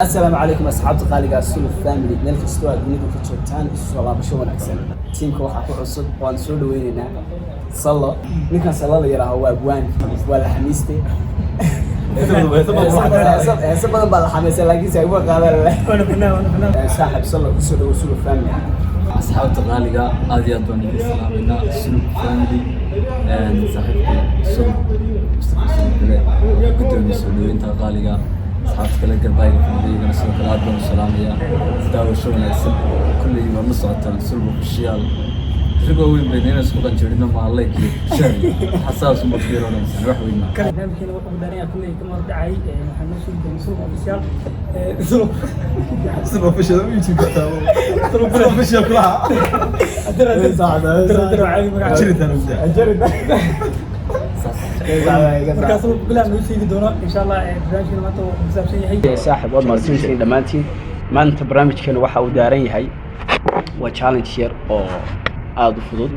السلام عليكم أصحاب قالقة سولو فاميلي ملك استوى الدنيا في جوبتان السلام بشون أحسن تيمك waxaa ku cusub waan soo dhaweynaa sallo ninkan sallo la yiraahdo waa abwaan wala xamiiste badan baa la xamiisay laakiin say uga qaadan leh saaxib sallo ku soo dhawo sولو فاميلي أصحاب قالقة هذه أدوني السلامينا سولو فاميلي صاحبتي سولو قدومي سولو أنت قالقة أصحاب كلا قرباية في المدينة نسوا كلا عدوم السلامية تداول شغل يسب كل يوم نصعد السلبة في الشيال رجعوا وين بيننا سبقا جرينا مع الله كي شاري حساس مطير ولا مسنا روح وين ما كلام كنا وقت بدنا كل كم مرة دعي محمد سلبة أوفيسيال سلبة أوفيسيال يمكن كتابه سلبة أوفيسيال كلها ترى عادي ما جريت أنا جريت markaas uu bilaab noo sheegi doona insha Allah barnaamijkan maanta uu xisaabsan yahay saaxib wad marsiintii dhamaantiin maanta barnaamijkan waxa uu daaran yahay waa challenge yar oo aad u fudud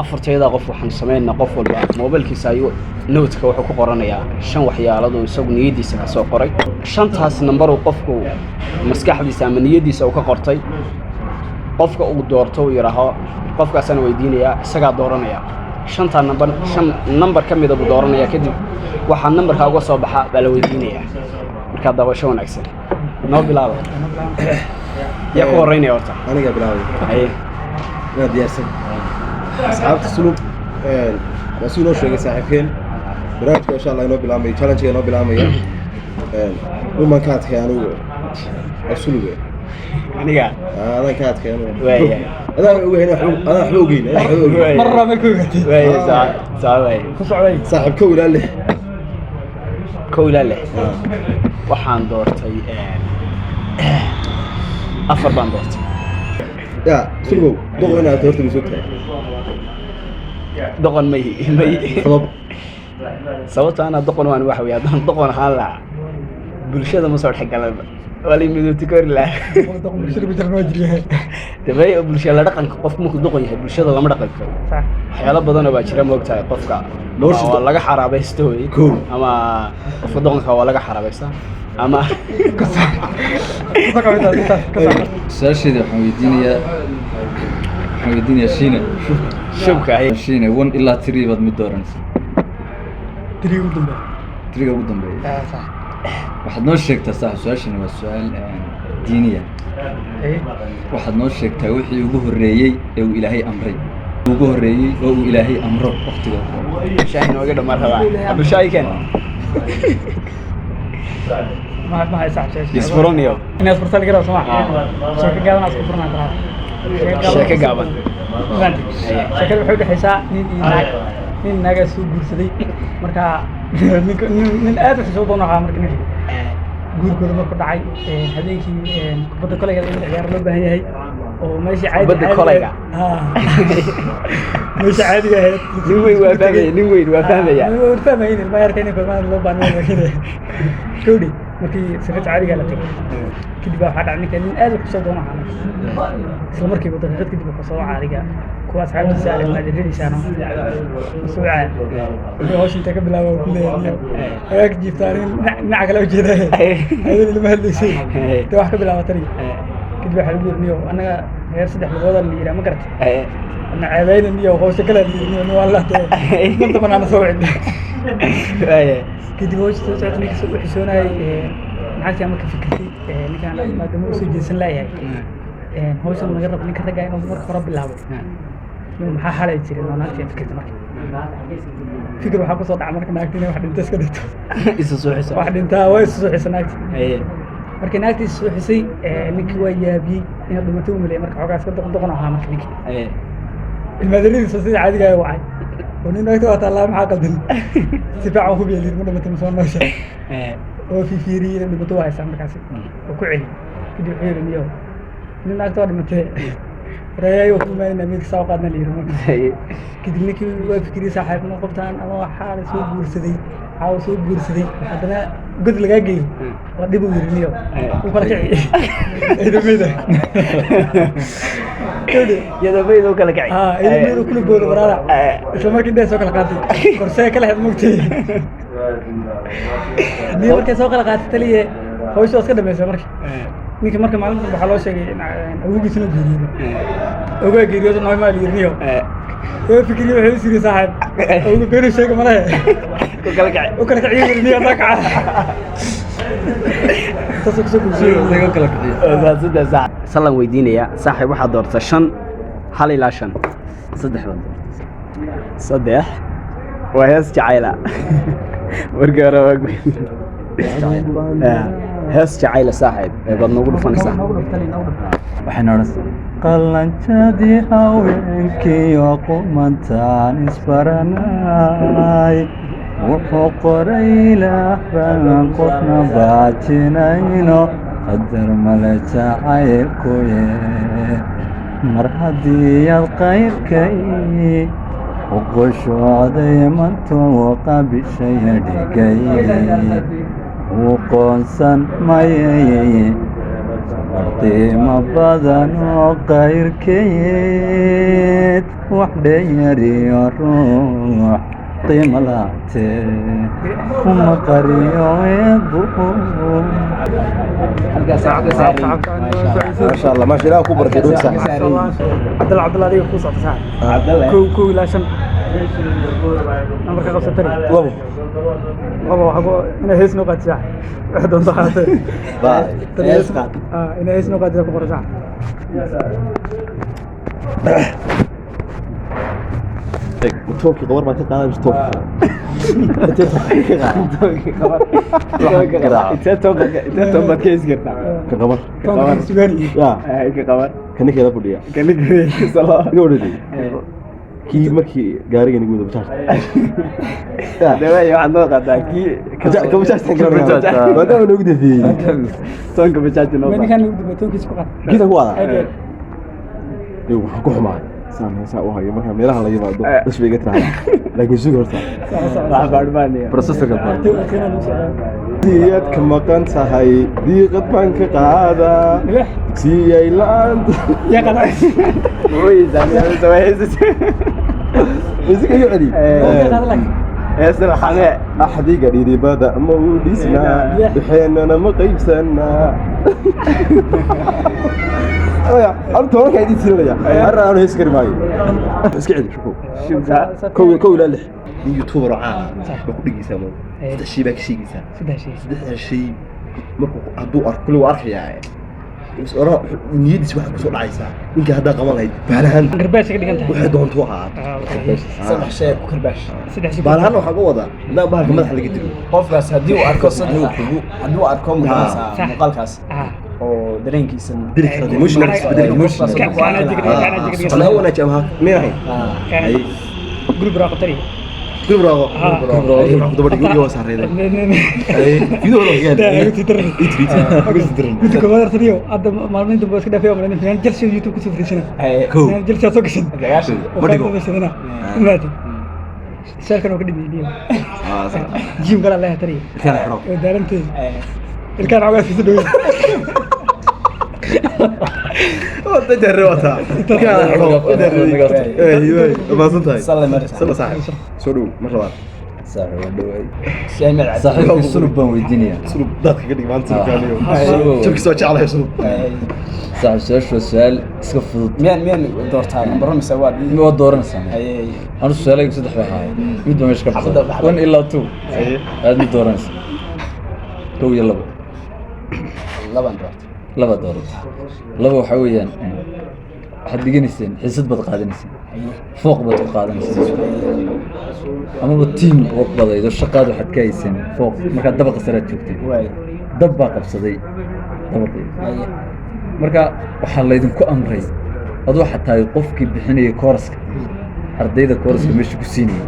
afarteeda qof waxaan sameeynaa qof walba mobilkiisa ayuu note-ka wuxuu ku qoranayaa shan waxyaalood oo isagu niyadiisa ka soo qoray shantaas number uu qofku maskaxdiisa ama niyadiisa uu ka qortay qofka uu doorto uu yiraahdo qofkaasana weydiinaya isaga dooranaya shanta number kamid ah buu dooranaya kadib waxa numberka uga soo baxa baa la weydiinaya marka daawasho wanaagsan noo bilaabo yaa ku horeynaya horta aniga bilaabay waa diyaarsan asxaabta sulub wasuulo sheegay saaxiibkeen barnaamijka insha Allah inoo bilaabay challenge inoo bilaabaya uma ka adkaanu sulub aniga adan ka adkaanu waaya adan xoogeen marra ma ku gatay waaya saaway ku socday saaxiibka ilaalle waxaan doortay afar baan doortay ya sulub doqon inaad horta misugtay doqon may sababta ana doqon waan wax weeyaan doqon ahaan la bulshada ma soo xiggalaba wali midowti kor la doqon bulshada bijirnoo jiriyay dabay bulshada dhaqanka qofku markuu doqon yahay bulshada lama dhaqan karo sax waxyaalo badan oo baa jira moogtahay qofka oo laga xaraabaysto ama qofka doqonka waa laga xaraabaysta ama ساشيد حميدين شينا shubka ay شينا 1 إلا 3 بعد مدورنس tiri ugu dambe 3 ugu dambeeyay sax waxaad noo sheegtaa saaxiib su'aashana waa su'aal diiniya waxaad noo sheegtaa wixii ugu horeeyay ee uu Ilaahay amray ugu horeeyay oo uu Ilaahay amro waqtiga shaahin nooga dhammaan rabaa abdu shaahikan ما يصح شيء يسفروني الناس فرصة كده سمع شركة قابل ناس كفرنا كلها شركة قابل شركة بحب حساء نين ناقة سوق جرسدي مركا من آدم سوق ضنا عامر كنيش جور كل ما قطعي هذيك بدك كل يوم العيار لو بهي وماشي عادي بدك كل مش عادي هي نوين وفاهمة يعني وفاهمين ما يركني كمان لو بانو كده شودي markii sirta caadiga la tagay kadib waxa dhacay in aad u soo doona isla markii uu dadka kadib ku soo caadiga kuwaas xaalad saaray ma diririisana suuca iyo hoosh inta ka bilaabo ku leeyahay ayaa jiiftaan dhinaca kale u jeeday ayuu lama hadlaysay taa wax ka bilaabo tani kadib waxa lagu yirniyo anaga heer saddex lugood la yiraahdo ma garatay ana ceebayna iyo hoosh kale yirniyo wallah inta banana soo wicid kadib hoosh soo socotay ninka soo xishoonay maxaa marka fikirtay ninkan maadaama uu soo jeesan leeyahay hooshana laga rabo ninka ragga inuu marka hore bilaabo maxaa xalay jiray oo naagta fikirta marka fikir waxa ku soo dhacay marka naagtina wax dhinta iska dhigto isu soo xisay wax dhinta way isu soo xisay naagta marka naagta isu soo xisay ninkii waa yaabiyay in dhimato uu maleeyay marka xogaas ka doqon ahaa marka ninkii ilmaadaridiisa sida caadiga ah wacay ونين أكتر أطلع معك قدن سبعة وهو بيلير من دمت مسوون نوشة وفي فيري اللي بتوعي سامر كاسي وكعلي كده حير اليوم نين أكتر دمت رأي وفي ما نميك ساق قدنا لير كده نيكي وفكري صاحب نقطان أنا حال سوق بورسدي أو سوق بورسدي أنا قد لقاقي ودي بوير اليوم وفرقعي إذا ميدا يا بيدو كلا كعي إذا بيدو كل بول برا إسلام مركز ده سوق القاضي كرسي كله هذا مكتي دي مركز سوق القاضي تليه hawsha iska dhamaysa marka ninka marka maalinta waxa loo sheegay in awoogiisa inuu geeriyo ogaa geeriyo normal yirniyo fikriyo wuxuu sii saaxib ugu beero sheega malaha u kala kiciyo yirniyo marka salan weydiinaya saaxiib waxaad doortaa 5 hal ilaa 5 3 waa hees jacayla marka hore hees jacayla saaxiib ee baad noogu dhufanaysaa waxaan oranaysaa qalanjadii haweenkii qumantaan isbaranay wuxuu qoray ilaahan qofna baajinayno qadar male jacaylkuye mar haddii aad qayrkay uqushooday mantuu qabishaya dhigay uu qoonsan mayay qiimo badan oo qayrkeed wax dheeyariyo ruux qiimo laatee uma qariyo eebbu ما شاء الله ما شاء الله كبر كده صح عبد الله عليك كوس صح عبد الله كو لا شن نمبر ka qabsatay labo waxbo ina hees noo qaad sax waxdan taxaatay hees qaad ina hees noo qaad ku qoraysaa توكي قبر ما تقال مش توكي انت توقع كيس قرطع كقبر كان سوغاني يا هاي كقبر كنك يلا بديا كانك صلاة يوريدي كي مركي غاريغا نيغو بشاش دابا واحد نوقع كي كبشاش تنقرا ما دام نوقد فيه صونك بشاش من نوقع كان يبدو كيس فقط كده هو يو حكومه سان هسا وهاي marka meelaha la yimaado is bay gataa laakiin suuq horta wax baadhmaanaya processorka baa diyad ka maqan tahay diiqad baan ka qaada siiyay laan يا قناص ويزا سويس isga yiri ياسر حماء axdi gariidi bada ma u dhisna bixeenana ma qaybsana يا أنت وراك عيدي تسيريا أنا هيسكر معي بس قاعد شوفوا كو لا لح يوتيوبر عام بقول لك يسمو هذا شيء باك شيء يسمو هذا شيء مركو عدو كل وارك يعني بس أرى نيدي واحد بسوق عايزة إنك هذا قمر هيد بهالهن قرباش كده كنت واحد دون توقع سمح شيء كرباش بهالهن وحاجة وضع لا بهالك ما حد يقدر qofkaas hadii uu arko saddex hadii uu arko muuqaalkaas oo dareenkiisa مش نفس بدل مش أنا هو أنا جمها مين هاي هاي جروب راقطري كل برافو برافو دبر يقول يوسع ريدا اي يدور يا كنت كمان تريو هذا مالين دبر كده فيهم لأن فينا جلسة يوتيوب كسر فريشنا جلسة سوكسين بديكو ماتي سال كانوا كده بيديو جيم قال الله تري كان حرام دارنت الكان عوض في سدوي تجربتها كان حرام ايوه ما صنتها صلى صاحب سولو مرة صاحب السلوب بان ويدينيا سولو ضغط كده ما انت كان شوف سوى شعله يا سولو صاحب سؤال iska fudud meen doortaa number mise waa ma dooranaysaa anu su'aalaygu saddex baa haay mid baa meesha ka baxday 1 ilaa 2 aad mid dooranaysaa 2 iyo 2 laban doorta laba doorad laba waxa weeyaan waxaad dhiganayseen xiisad baad qaadanayseen fooq baad ku qaadanayseen amaba tiim oo badaydo shaqaad waxaad ka hayseen fooq markaad dabaqa saraad joogtay dab baa qabsaday dabaqii marka waxaa laydinku amray adoo xataa qofkii bixinayay kooraska ardayda kooraska meesha ku siinayay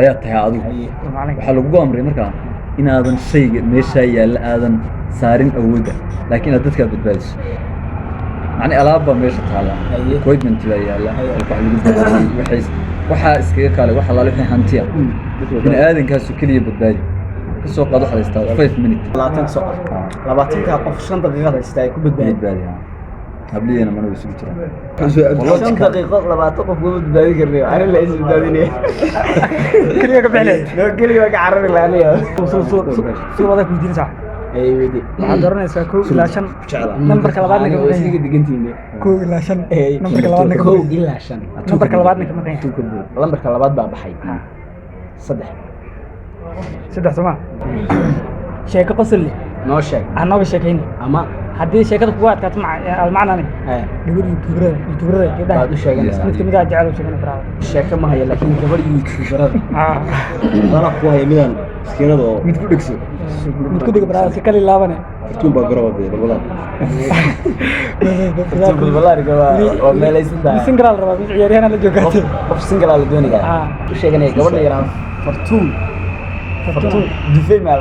ayaa tahay adigu waxaa lagugu amray markaa inaadan shayga meeshaa yaalla aadan saarin awoodda laakiin aad dadkaa badbaadiso macni alaabbaa meesha taala equipment baa yaalla halka wax lagu badbaadiyey waxaa iskaga kaalay wax alaale wixii hantiya bini aadankaasu keliya badbaadi ka soo qaado waxaad haystaa 5 minutes 20 qof 5 daqiiqad haystaa ay ku badbaadi habliyana mana way isugu jiraan 5 daqiiqo 20 qof kuma badbaadi karnayo ana la is badbaadinaya كلية قبل عليه كلية قاعد عربي لا أنا سو وضعك مدير صح ay wadi waxaad dooranaysaa 1 ilaa 5 nambarka labaadna ka maqan isiga digantiin 1 ilaa 5 nambarka labaadna ka 1 ilaa 5 nambarka labaadna ka maqan lambarka labaad baa baxay 3 soma sheeko qosol leh noo sheeg aan nooga sheekayni ama haddii sheekada kugu adkaato almacnani gabadh youtuberada gabdhaha baad u sheeganaysaa mid kamid ah jecel u sheegana baraada sheeko ma haya laakiin gabadh youtuberada adana ku haya midaan miskiinada oo mid ku dhegso mid ku dhiga baraada si kali laabane fartuun baa garabada balbalaan balbalaariga waa meelaysan tahay single rabaa mid ciyaaryahan la joogata qof single la doonaya u sheeganaya gabadha yaraan fartuun dufay ma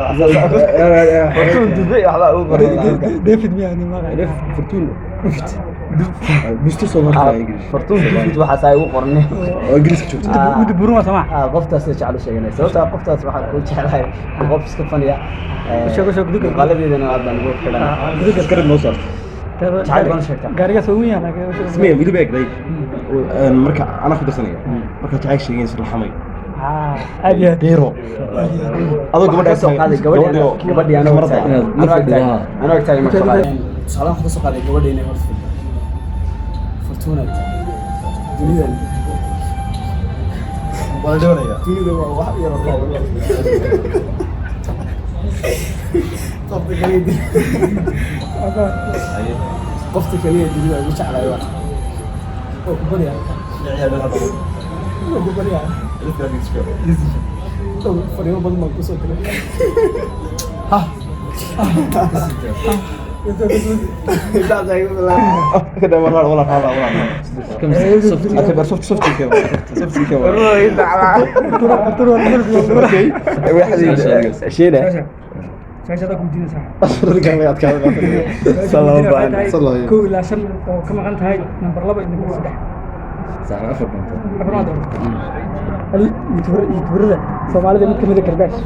fartuun dufay waxba ugu qoray David miyani ma fartuun bisto soo markaa ingiriis fartuun dufay waxa say ugu qornay oo ingiriis ka joogta mid buruma sama qoftaas jecel u sheeganay sababta qoftaas waxa ku jecelahay qof iska faniya sheego guduga qaladeedana aad baan ugu xidhan guduga iska noo saarto jacayl baan sheegtaa gaariga soo weyn yahay ismee midab eegday marka ana ku darsanaya marka jacayl sheegaysa raxmay aad iyo qiro adoo gabadha soo qaaday gabadhi ana waqti ana waqti ma qaaday salaam ku soo qaaday gabadhi inay horfid fortuna dunida waladoonaya dunida waa wax yar oo qofta kaliya dunida ugu jeclahay waa oo ku bariya ku bariya fariimo badan baan kusoo galay كده والله والله هذا والله اكبر شفت كيف واحد شيله شاشada ku diinaysa sallallahu alayhi wasallam ko ilaa 5 oo ka maqan tahay number 2 iyo number 3 saana afar youtuberada Soomaalida mid kamid ah Karbaash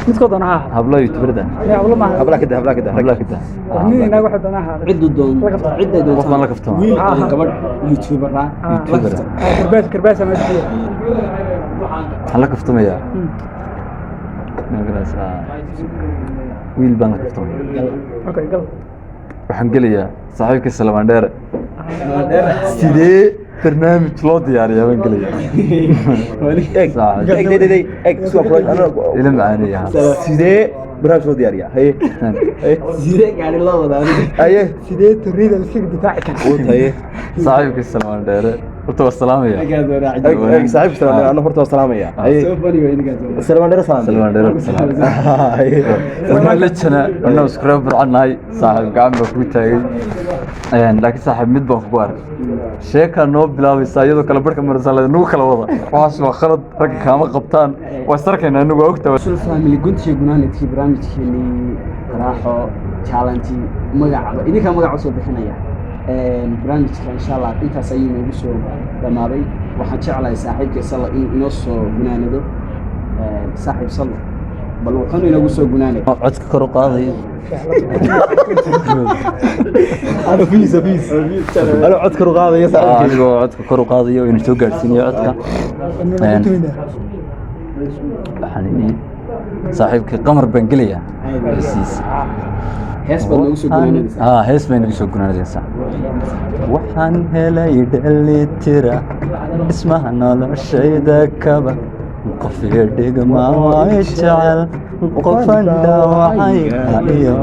midkood doona ha hablo youtuberada hablo ma habla kida nin inaga waxa doona ha ciddu doon cidda doon qofna la kaftamo gabadh youtuber Karbaash ama jiyo hala kaftamaya magaraasa wiil baan la kaftamaya okay gal waxaan gelayaa saaxiibkii Salmaan Dheere sidee barnaamij loo diyaariyaa baan gelayaa ila macaaniya sidee barnaamij loo diyaariyaa haye sidee gaari loo wadaa haye sidee turida iska difaaci kara oo taye saaxiibkii Salmaan Dheere horta waa salaamaya saaxiibkii Salmaan Dheere horta waa salaamaya haye Salmaan Dheere Salmaan Dheere haye waxaan la jana anoo subscribe baranahay saaxiib gacan baa ku taagay laakiin saaxiib mid baan ku arkay sheeka noo bilaabaysa iyadoo kala barka marsalada nagu kala wada waxaas waa khalad rag kaama qabtaan waa sarkayna anagu ogtahay sul family guntiga gunaanadkii barnaamijkeeni qaraaxo challenge magaca idinka magaca soo bixinaya barnaamijka insha Allah intaas ayuu nagu soo dhamaaday waxaan jeclahay saaxiibkay sala inoo soo gunaanado saaxiib sala bal wuxuu inagu soo gunaanay codka kor u qaaday أنا فيس أنا عدك رقاضي يا سعيد أنا عدك كرقاضي وإن شو قارسيني عدك حنيني صاحبك قمر بنقلية السيس hees baa nagu soo gunaanaysaa hees bay nagu soo gunaanaysaa waxaan helay dhallinyaro ismaha noloshayda kaba qof dhigma way jecel qofan dhaawacayga iyo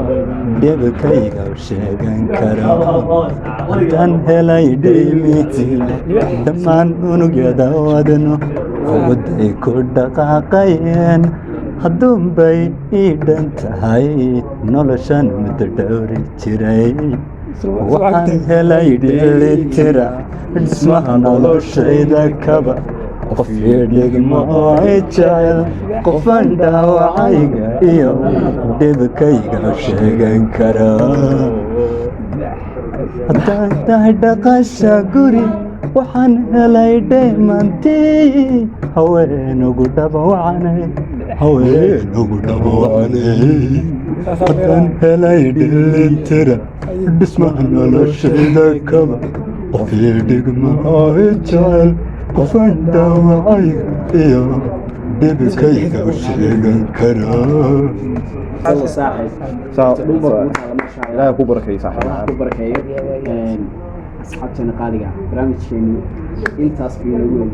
dhibkayga sheegan karo haddaan helay dheelitira dhammaan unugyada wadno awoodday ku dhaqaaqayeen hadduunbay ii dhan tahay noloshan muddo dhowri jiray waxaan helay dheelitira dhismaha noloshayda kaba qof dhigma way jecel qofan dhaawacayga iyo dhibkayga sheegan kara haddaan tahay dhaqasha guri waxaan helay dheemantii haweenugu dhabawacanay haddaan helay dheelitira dhismaha noloshayda kaba qof dhigma way jecel qofan dhaawacayga iyo dhibkayga sheegan kara الله صاحب لا كبر كي صاحب كبر كي أصحابنا قادقة برامج شيني أنت أصبحنا